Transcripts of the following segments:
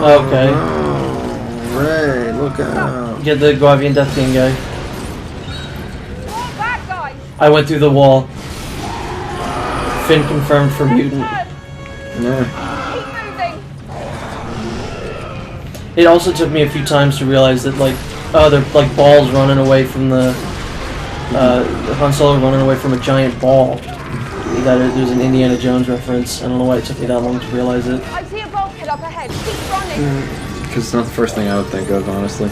Okay. No. Ray, look out. Get the Guavian Death King guy. I went through the wall. Finn confirmed for mutant. Yeah. It also took me a few times to realize that, like, oh, they're like balls running away from the Han Solo running away from a giant ball. That there's an Indiana Jones reference. I don't know why it took me that long to realize it. I see a bulkhead up ahead. Keep running. Because it's not the first thing I would think of, honestly.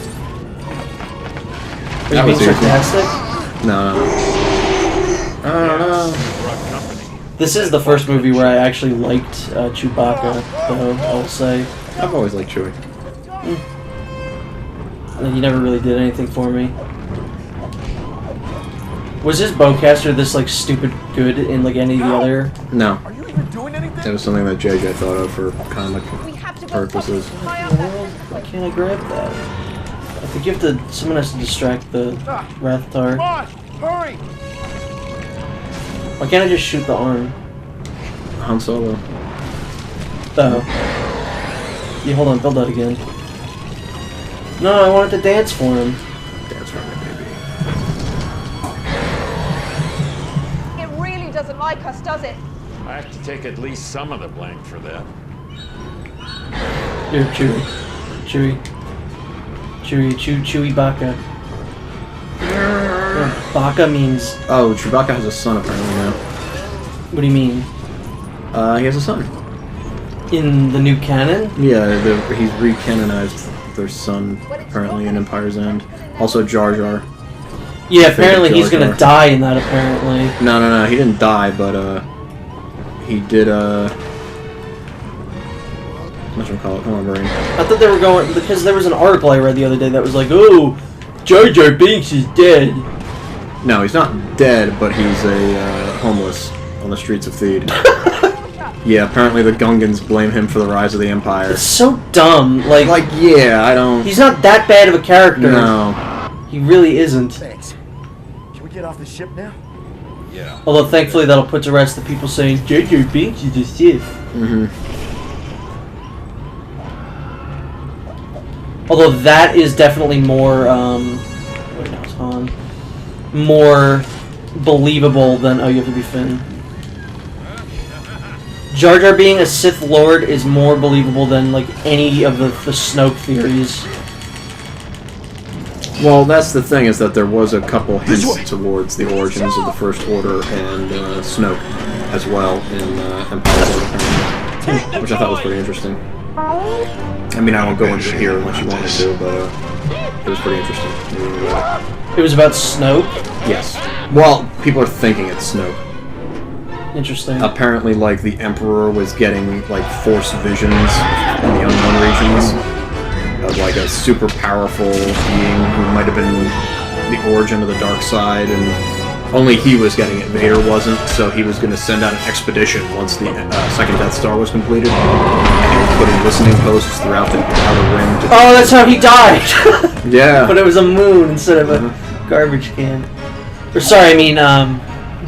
Are you being sarcastic? No. I don't know. This is the first movie where I actually liked Chewbacca, though, I'll say. I've always liked Chewie. He never really did anything for me. Was his bowcaster this, like, stupid good in, like, any of the other? No. Are you even doing anything? It was something that JJ thought of for comic purposes. Why can't I grab that? I think you have to... Someone has to distract the Rathtar. Come on, hurry! Why can't I just shoot the arm? Han Solo. Oh. Yeah, hold on, build that again. No, I wanted to dance for him. Dance for me, baby. It really doesn't like us, does it? I have to take at least some of the blame for that. Here, Chewie Baka. Yeah, Baka means... Oh, Chewbacca has a son apparently now. What do you mean? He has a son. In the new canon? Yeah, he's recanonized their son apparently in Empire's End. Also Jar Jar. Yeah, apparently he's gonna die in that, apparently. No, he didn't die, but he did whatchamacallit, come on, brain. I thought they were going... Because there was an article I read the other day that was like, oh, Jar Jar Binks is dead. No, he's not dead, but he's a homeless on the streets of Theed. Yeah, apparently the Gungans blame him for the rise of the Empire. It's so dumb. Like, yeah, I don't... He's not that bad of a character. No. He really isn't. Thanks. Can we get off the ship now? Yeah. Although, thankfully, that'll put to rest the people saying, Jar Jar Binks is a Sith. Mm-hmm. Although that is definitely more, wait, no, it's Han. More believable than, oh, you have to be Finn. Jar Jar being a Sith Lord is more believable than, like, any of the Snoke theories. Well, that's the thing, is that there was a couple hints towards the origins of the First Order and Snoke as well in Empire, which I thought was pretty interesting. I mean, I won't go into it here unless you want me to, but it was pretty interesting. It was about Snoke? Yes. Well, people are thinking it's Snoke. Interesting. Apparently, like, the Emperor was getting, like, Force visions in the unknown regions of, like, a super powerful being who might have been the origin of the dark side, and only he was getting it. Vader wasn't, so he was going to send out an expedition once the second Death Star was completed, and he was putting listening posts throughout the Outer Rim to... Oh, that's how he died! Yeah. But it was a moon instead of a garbage can. Or, sorry, I mean,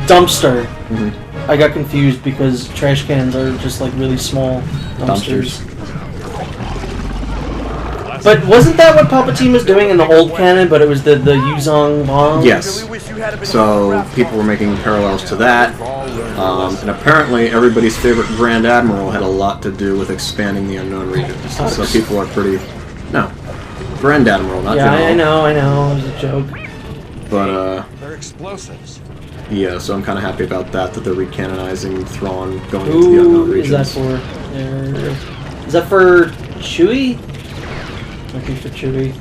dumpster. Mm-hmm. I got confused because trash cans are just, like, really small dumpsters. But wasn't that what Palpatine was doing in the old canon, but it was the Yuzong bomb? Yes. So people were making parallels to that, and apparently everybody's favorite Grand Admiral had a lot to do with expanding the unknown regions. So people are pretty... No. Grand Admiral, not Yeah, General. I know, it was a joke. But, They're explosives. yeah, so I'm kind of happy about that they're recanonizing Thrawn going into the unknown regions. Is that for Chewie? I think for Chewie.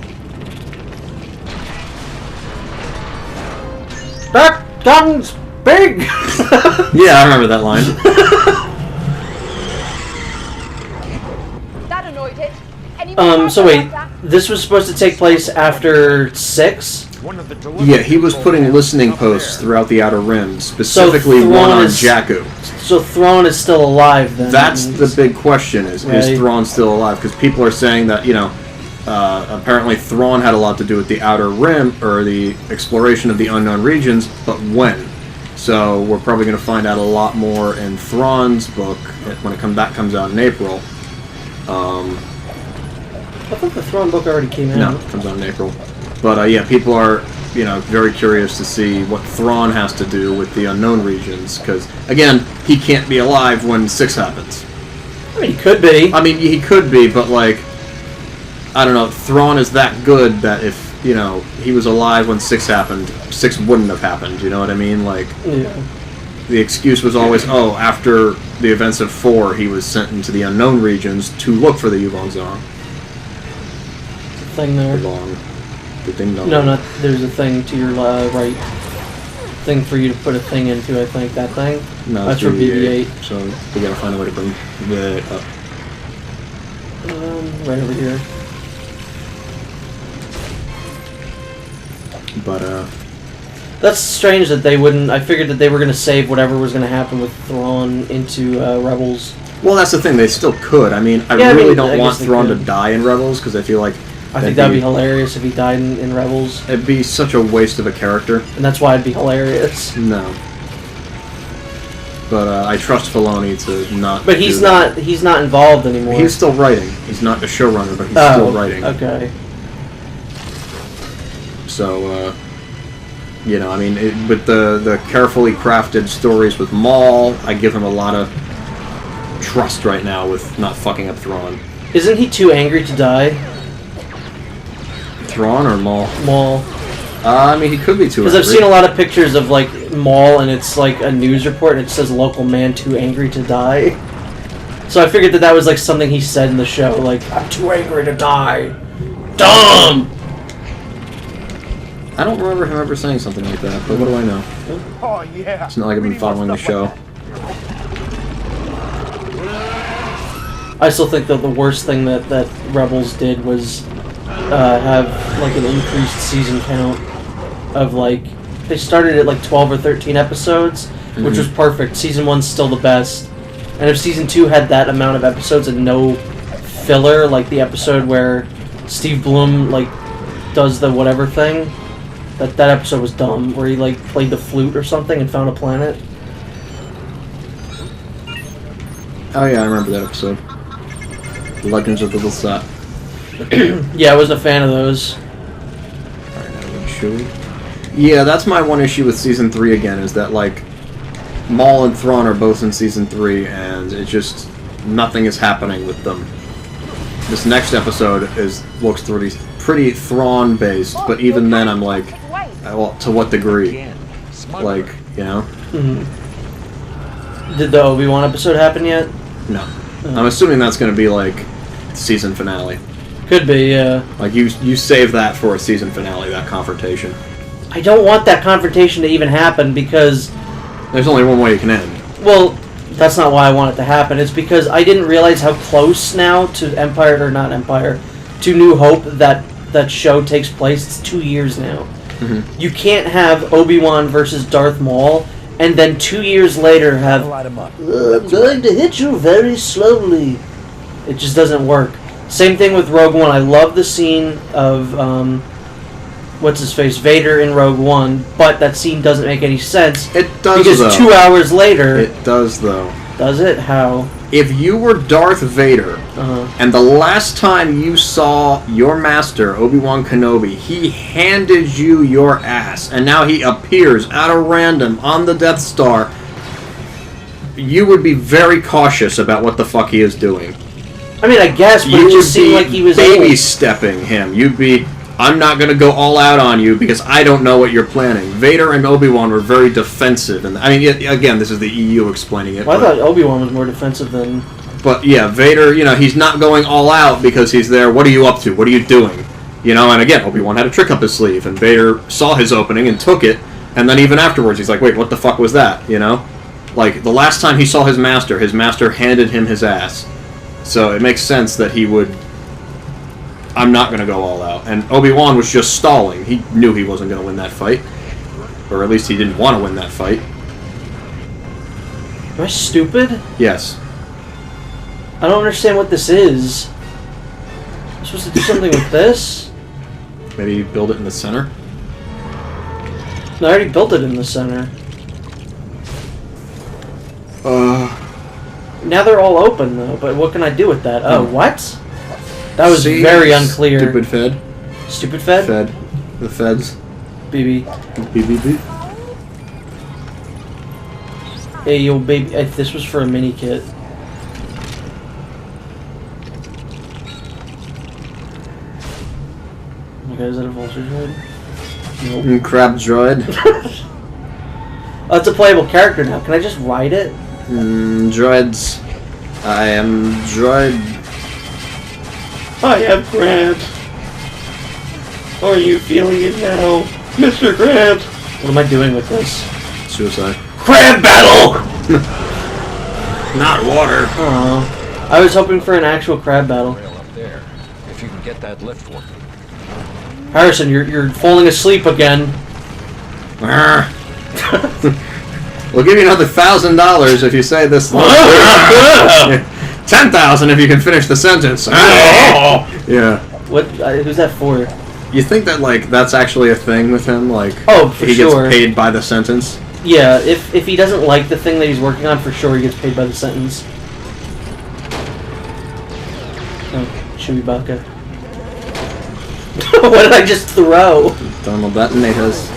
That gun's big! Yeah, I remember that line. That annoyed it. Any So wait, this was supposed to take place after 6? Yeah, he was putting listening posts throughout the Outer Rim, specifically So one on is, Jakku. So Thrawn is still alive then? That's the big question, is Thrawn still alive? Because people are saying that, you know, apparently Thrawn had a lot to do with the Outer Rim, or the exploration of the unknown regions, but when? So we're probably going to find out a lot more in Thrawn's book when that comes out in April. I thought the Thrawn book already came out. No, it comes out in April. But yeah, people are, very curious to see what Thrawn has to do with the unknown regions, because again, he can't be alive when 6 happens. I mean, he could be. I mean, he could be, but like, I don't know. Thrawn is that good that if he was alive when 6 happened, 6 wouldn't have happened. You know what I mean? Like, Yeah. the excuse was always, after the events of 4, he was sent into the unknown regions to look for the Yuvong-Zong. Thing there. The ding dong. No, not there's a thing to your right. Thing for you to put a thing into. I think that thing. No, that's for BB-8. So we gotta find a way to bring it up. Right over here. But That's strange that they wouldn't. I figured that they were going to save whatever was going to happen with Thrawn into Rebels. well, that's the thing. They still could. I mean, I don't want Thrawn to die in Rebels because I feel like I think that'd be hilarious if he died in Rebels. It'd be such a waste of a character. And that's why it'd be hilarious. No. But I trust Filoni to not. But he's not. He's not involved anymore. He's still writing. He's not the showrunner, but he's still writing. Okay. So, I mean, with the carefully crafted stories with Maul, I give him a lot of trust right now with not fucking up Thrawn. Isn't he too angry to die? Thrawn or Maul? Maul. I mean, he could be too angry. Because I've seen a lot of pictures of, like, Maul, and it's, like, a news report, and it says, local man too angry to die. So I figured that was, like, something he said in the show, like, I'm too angry to die. Dumb! I don't remember him ever saying something like that, but what do I know? Oh, yeah. It's not like I've been following the show. I still think that the worst thing that Rebels did was have, like, an increased season count of, like, they started at, like, 12 or 13 episodes, which was perfect. Season 1's still the best. And if Season 2 had that amount of episodes and no filler, like the episode where Steve Blum, like, does the whatever thing, that episode was dumb, where he, like, played the flute or something and found a planet. Oh yeah, I remember that episode. Legends of the Lasat. Yeah, I wasn't a fan of those. Alright, now should we? Yeah, that's my one issue with Season 3 again, is that, like, Maul and Thrawn are both in Season 3, and it just... nothing is happening with them. This next episode looks pretty Thrawn-based, but even then I'm like, well, to what degree? Like, you know? Did the Obi-Wan episode happen yet? No. I'm assuming that's going to be, like, season finale. Could be, yeah. Like, you save that for a season finale, that confrontation. I don't want that confrontation to even happen because... There's only one way you can end. Well, that's not why I want it to happen. It's because I didn't realize how close now to Empire, or not Empire, to New Hope that show takes place. It's 2 years now. You can't have Obi-Wan versus Darth Maul, and then 2 years later have... Light 'em up. I'm going to hit you very slowly. It just doesn't work. Same thing with Rogue One. I love the scene of... what's-his-face, Vader in Rogue One, but that scene doesn't make any sense. It does, because though. 2 hours later... It does, though. Does it? How? If you were Darth Vader, and the last time you saw your master, Obi-Wan Kenobi, he handed you your ass, and now he appears at a random on the Death Star, you would be very cautious about what the fuck he is doing. I mean, I guess, but it just seemed like he was baby-stepping him. You'd be... I'm not going to go all out on you because I don't know what you're planning. Vader and Obi-Wan were very defensive. And I mean, again, this is the EU explaining it. Well, I thought Obi-Wan was more defensive than... But, yeah, Vader, he's not going all out because he's there. What are you up to? What are you doing? And again, Obi-Wan had a trick up his sleeve, and Vader saw his opening and took it. And then even afterwards, he's like, wait, what the fuck was that? Like, the last time he saw his master handed him his ass. So it makes sense that he would... I'm not going to go all out. And Obi-Wan was just stalling. He knew he wasn't going to win that fight. Or at least he didn't want to win that fight. Am I stupid? Yes. I don't understand what this is. I'm supposed to do something with this? Maybe build it in the center? No, I already built it in the center. Now they're all open though, but what can I do with that? Oh, what? That was See? very unclear. Stupid Fed. Stupid Fed? Fed. The Feds. BB. BBB. Hey, yo, baby. This was for a mini kit. Okay, is that a vulture droid? Nope. Crab droid. Oh, it's a playable character now. Can I just ride it? Droids. I am droid. I am Grant. Are you feeling it now, Mr. Grant? What am I doing with this? Suicide. Crab battle! Not water. Oh, I was hoping for an actual crab battle. Rail up there. If you can get that lift working. Harrison, you're falling asleep again. We'll give you another $1,000 if you say this. $10,000 if you can finish the sentence. Yeah. What? Who's that for? You think that like that's actually a thing with him? Like, Oh, for he sure. gets paid by the sentence. Yeah, if he doesn't like the thing that he's working on, for sure he gets paid by the sentence. Oh, Chewbacca. What did I just throw? Thermal detonators.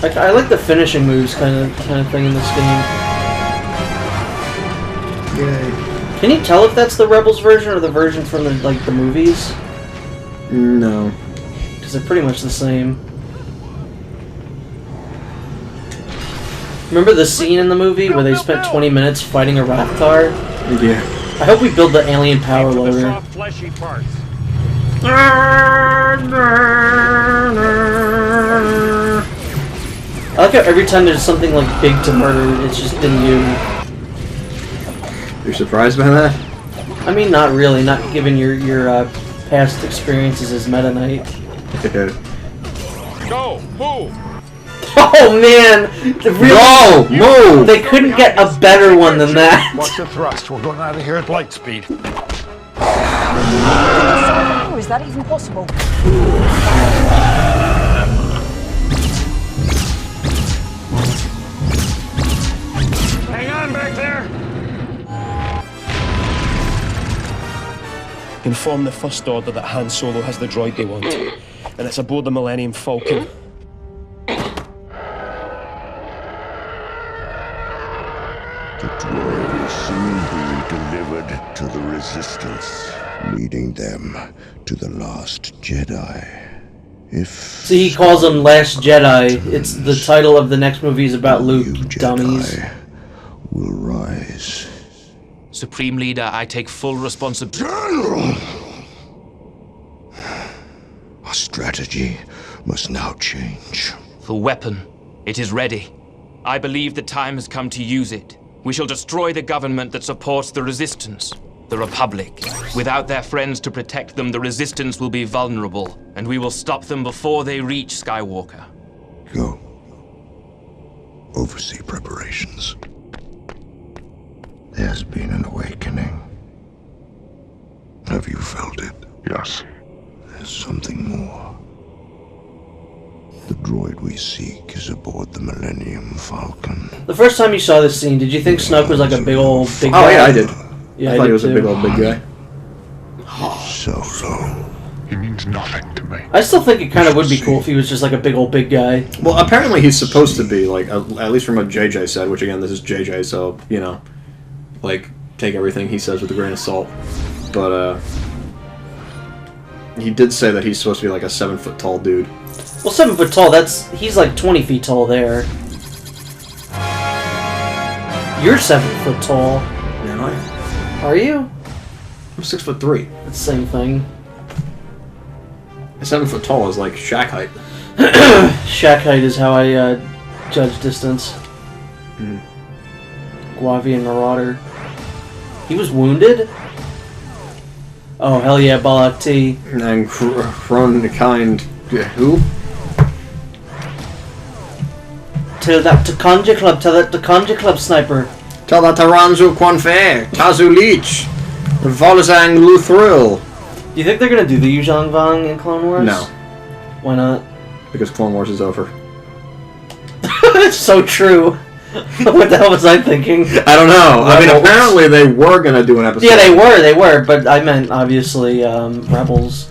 I like the finishing moves kind of thing in this game. Yay. Can you tell if that's the Rebels version or the version from the movies? No. Because they're pretty much the same. Remember the scene in the movie where they spent 20 minutes fighting a Raptor? Yeah. I hope we build the alien power Aim for the loader. soft, fleshy parts. I like how every time there's something like big to murder, it's just been you. You're surprised by that? I mean, not really. Not given your past experiences as Meta Knight. Yeah. Go! Move! Oh man! Go! Move! They couldn't get a better one than that. Watch the thrust. We're going out of here at light speed. Oh, is that even possible? Hang on back there! Inform the First Order that Han Solo has the droid they want, and it's aboard the Millennium Falcon. The droid will soon be delivered to the Resistance, leading them to the last Jedi. If See, he calls him Last Jedi. It's the title of the next movie is about Luke, new you dummies. Jedi will rise. Supreme Leader, I take full responsibility. General! Our strategy must now change. The weapon, it is ready. I believe the time has come to use it. We shall destroy the government that supports the Resistance, the Republic. Without their friends to protect them, the Resistance will be vulnerable, and we will stop them before they reach Skywalker. Go. Oversee preparations. There's been an awakening. Have you felt it? Yes. There's something more. The droid we seek is aboard the Millennium Falcon. The first time you saw this scene, did you think Snoke was like a big Oh guy? yeah, I did. Yeah, I thought did he was too. a big old big guy. Solo. He means nothing to me. I still think it kind of would be cool if he was just like a big guy. Well, apparently he's supposed to be like, at least from what JJ said. Which again, this is JJ, so you know, like take everything he says with a grain of salt. But he did say that he's supposed to be like a 7-foot tall dude. Well, 7 foot tall. He's like 20 feet tall there. You're 7 foot tall. Am I? Are you? I'm 6'3". It's the same thing. 7 foot tall is like Shaq height. Shack height is how I judge distance. Guavian Marauder. He was wounded? Oh, hell yeah, Balak T. And Kronkind, who? Tell that to Conja Club. Tell that to Conja Club sniper. Tell that to Ranzu Quanfe, Tazu Leech, Volzang Luthril. Do you think they're gonna do the Yuzhong Vang in Clone Wars? No. Why not? Because Clone Wars is over. It's so true. What the hell was I thinking? I don't know. I mean, apparently they were gonna do an episode. Yeah, they were, but I meant, obviously, Rebels.